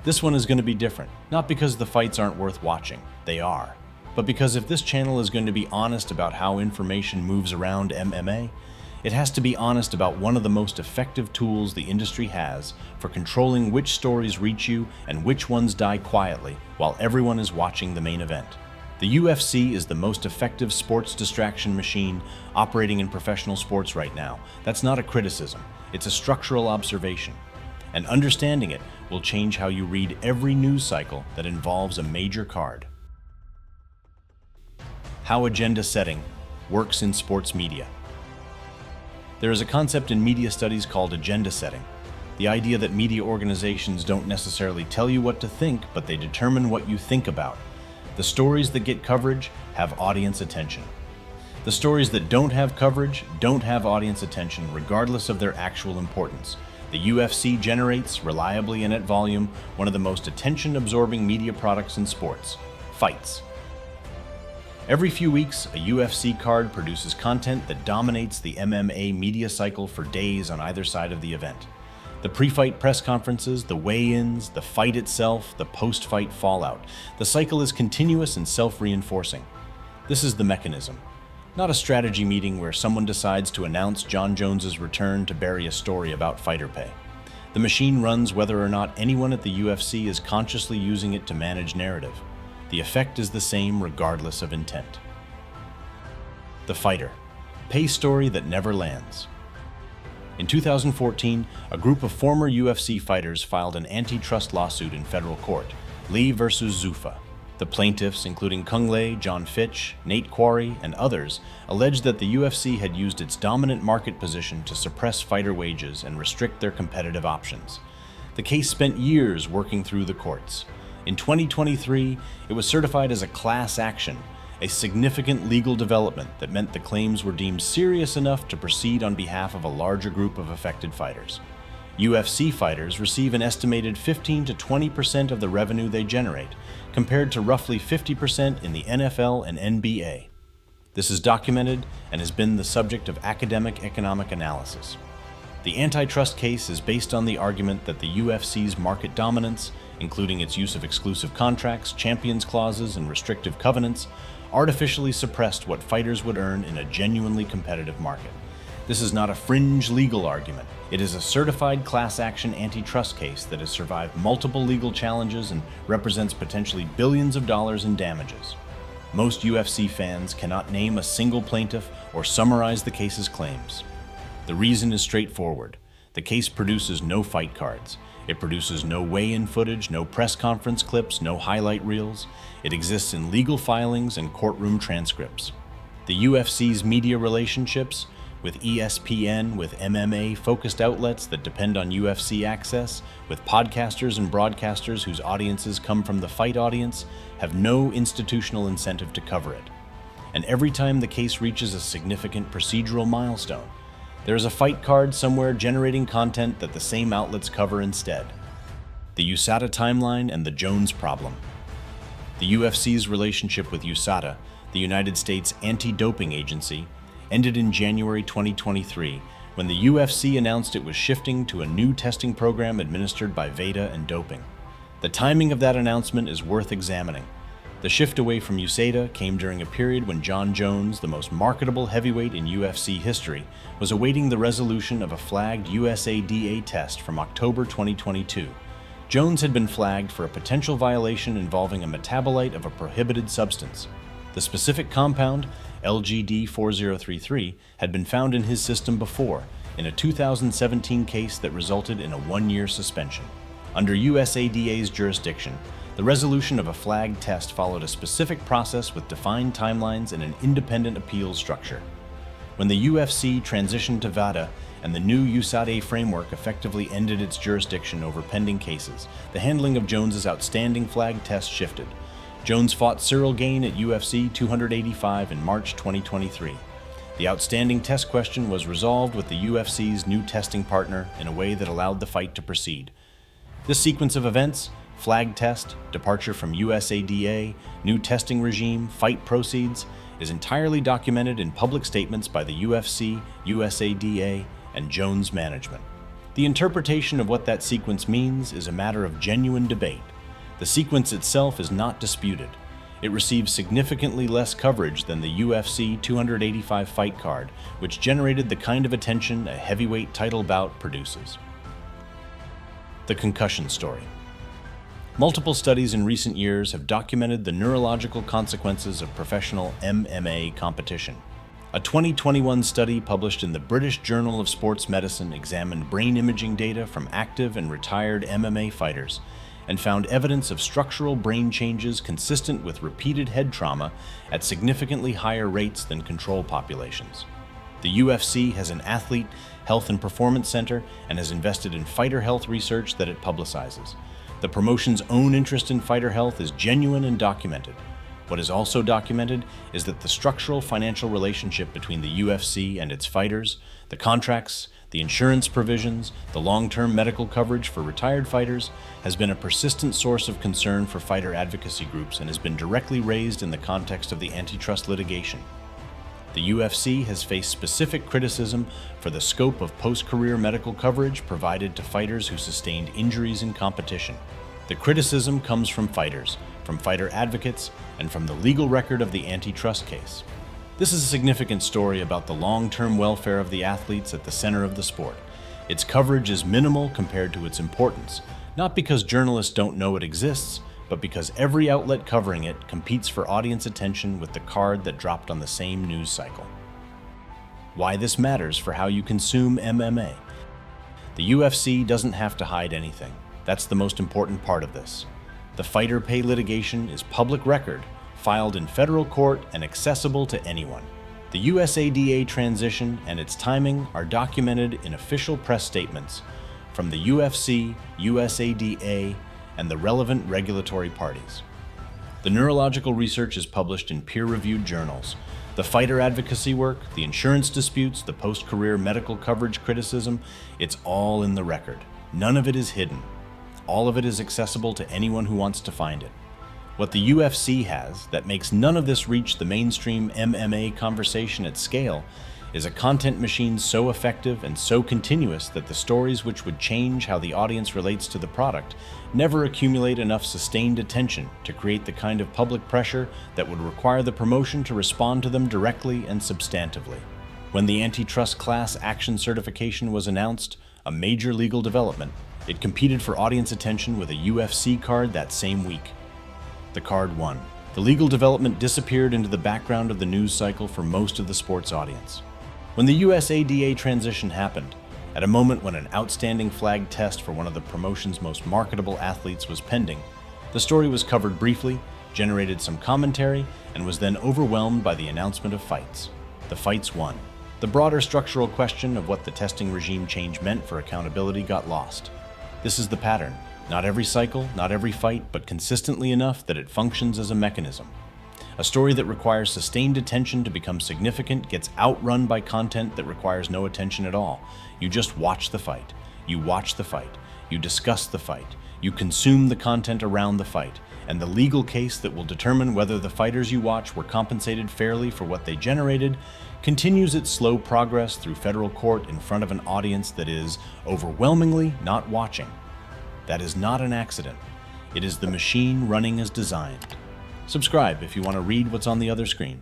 This one is going to be different, not because the fights aren't worth watching, they are, but because if this channel is going to be honest about how information moves around MMA, it has to be honest about one of the most effective tools the industry has for controlling which stories reach you and which ones die quietly while everyone is watching the main event. The UFC is the most effective sports distraction machine operating in professional sports right now. That's not a criticism, it's a structural observation. And understanding it will change how you read every news cycle that involves a major card. How agenda setting works in sports media. There is a concept in media studies called agenda setting. The idea that media organizations don't necessarily tell you what to think, but they determine what you think about. The stories that get coverage have audience attention. The stories that don't have coverage don't have audience attention, regardless of their actual importance. The UFC generates, reliably and at volume, one of the most attention-absorbing media products in sports: fights. Every few weeks, a UFC card produces content that dominates the MMA media cycle for days on either side of the event. The pre-fight press conferences, the weigh-ins, the fight itself, the post-fight fallout. The cycle is continuous and self-reinforcing. This is the mechanism. Not a strategy meeting where someone decides to announce Jon Jones's return to bury a story about fighter pay. The machine runs whether or not anyone at the UFC is consciously using it to manage narrative. The effect is the same regardless of intent. The fighter. Pay story that never lands. In 2014, a group of former UFC fighters filed an antitrust lawsuit in federal court, Lee versus Zuffa. The plaintiffs, including Kung Lei, John Fitch, Nate Quarry, and others, alleged that the UFC had used its dominant market position to suppress fighter wages and restrict their competitive options. The case spent years working through the courts. In 2023, it was certified as a class action, a significant legal development that meant the claims were deemed serious enough to proceed on behalf of a larger group of affected fighters. UFC fighters receive an estimated 15 to 20% of the revenue they generate, compared to roughly 50% in the NFL and NBA. This is documented and has been the subject of academic economic analysis. The antitrust case is based on the argument that the UFC's market dominance, including its use of exclusive contracts, champions clauses, and restrictive covenants, artificially suppressed what fighters would earn in a genuinely competitive market. This is not a fringe legal argument. It is a certified class action antitrust case that has survived multiple legal challenges and represents potentially billions of dollars in damages. Most UFC fans cannot name a single plaintiff or summarize the case's claims. The reason is straightforward. The case produces no fight cards. It produces no weigh-in footage, no press conference clips, no highlight reels. It exists in legal filings and courtroom transcripts. The UFC's media relationships, with ESPN, with MMA-focused outlets that depend on UFC access, with podcasters and broadcasters whose audiences come from the fight audience, have no institutional incentive to cover it. And every time the case reaches a significant procedural milestone, there is a fight card somewhere generating content that the same outlets cover instead. The USADA timeline and the Jones problem. The UFC's relationship with USADA, the United States Anti-Doping Agency, ended in January 2023 when the UFC announced it was shifting to a new testing program administered by VADA and doping. The timing of that announcement is worth examining. The shift away from USADA came during a period when Jon Jones, the most marketable heavyweight in UFC history, was awaiting the resolution of a flagged USADA test from October 2022. Jones had been flagged for a potential violation involving a metabolite of a prohibited substance. The specific compound, LGD-4033, had been found in his system before, in a 2017 case that resulted in a 1-year suspension. Under USADA's jurisdiction, the resolution of a flagged test followed a specific process with defined timelines and an independent appeals structure. When the UFC transitioned to VADA and the new USADA framework effectively ended its jurisdiction over pending cases, the handling of Jones's outstanding flagged test shifted. Jones fought Cyril Gane at UFC 285 in March 2023. The outstanding test question was resolved with the UFC's new testing partner in a way that allowed the fight to proceed. This sequence of events, flag test, departure from USADA, new testing regime, fight proceeds, is entirely documented in public statements by the UFC, USADA, and Jones management. The interpretation of what that sequence means is a matter of genuine debate. The sequence itself is not disputed. It receives significantly less coverage than the UFC 285 fight card, which generated the kind of attention a heavyweight title bout produces. The concussion story. Multiple studies in recent years have documented the neurological consequences of professional MMA competition. A 2021 study published in the British Journal of Sports Medicine examined brain imaging data from active and retired MMA fighters and found evidence of structural brain changes consistent with repeated head trauma at significantly higher rates than control populations. The UFC has an athlete health and performance center and has invested in fighter health research that it publicizes. The promotion's own interest in fighter health is genuine and documented. What is also documented is that the structural financial relationship between the UFC and its fighters, the contracts, the insurance provisions, the long-term medical coverage for retired fighters, has been a persistent source of concern for fighter advocacy groups and has been directly raised in the context of the antitrust litigation. The UFC has faced specific criticism for the scope of post-career medical coverage provided to fighters who sustained injuries in competition. The criticism comes from fighters, from fighter advocates, and from the legal record of the antitrust case. This is a significant story about the long-term welfare of the athletes at the center of the sport. Its coverage is minimal compared to its importance, not because journalists don't know it exists, but because every outlet covering it competes for audience attention with the card that dropped on the same news cycle. Why this matters for how you consume MMA. The UFC doesn't have to hide anything. That's the most important part of this. The fighter pay litigation is public record, filed in federal court and accessible to anyone. The USADA transition and its timing are documented in official press statements from the UFC, USADA, and the relevant regulatory parties. The neurological research is published in peer-reviewed journals. The fighter advocacy work, the insurance disputes, the post-career medical coverage criticism, it's all in the record. None of it is hidden. All of it is accessible to anyone who wants to find it. What the UFC has that makes none of this reach the mainstream MMA conversation at scale is a content machine so effective and so continuous that the stories which would change how the audience relates to the product never accumulate enough sustained attention to create the kind of public pressure that would require the promotion to respond to them directly and substantively. When the antitrust class action certification was announced, a major legal development, it competed for audience attention with a UFC card that same week. The card won. The legal development disappeared into the background of the news cycle for most of the sports audience. When the USADA transition happened, at a moment when an outstanding flag test for one of the promotion's most marketable athletes was pending, the story was covered briefly, generated some commentary, and was then overwhelmed by the announcement of fights. The fights won. The broader structural question of what the testing regime change meant for accountability got lost. This is the pattern. Not every cycle, not every fight, but consistently enough that it functions as a mechanism. A story that requires sustained attention to become significant gets outrun by content that requires no attention at all. You just watch the fight. You watch the fight. You discuss the fight. You consume the content around the fight. And the legal case that will determine whether the fighters you watch were compensated fairly for what they generated continues its slow progress through federal court in front of an audience that is overwhelmingly not watching. That is not an accident. It is the machine running as designed. Subscribe if you want to read what's on the other screen.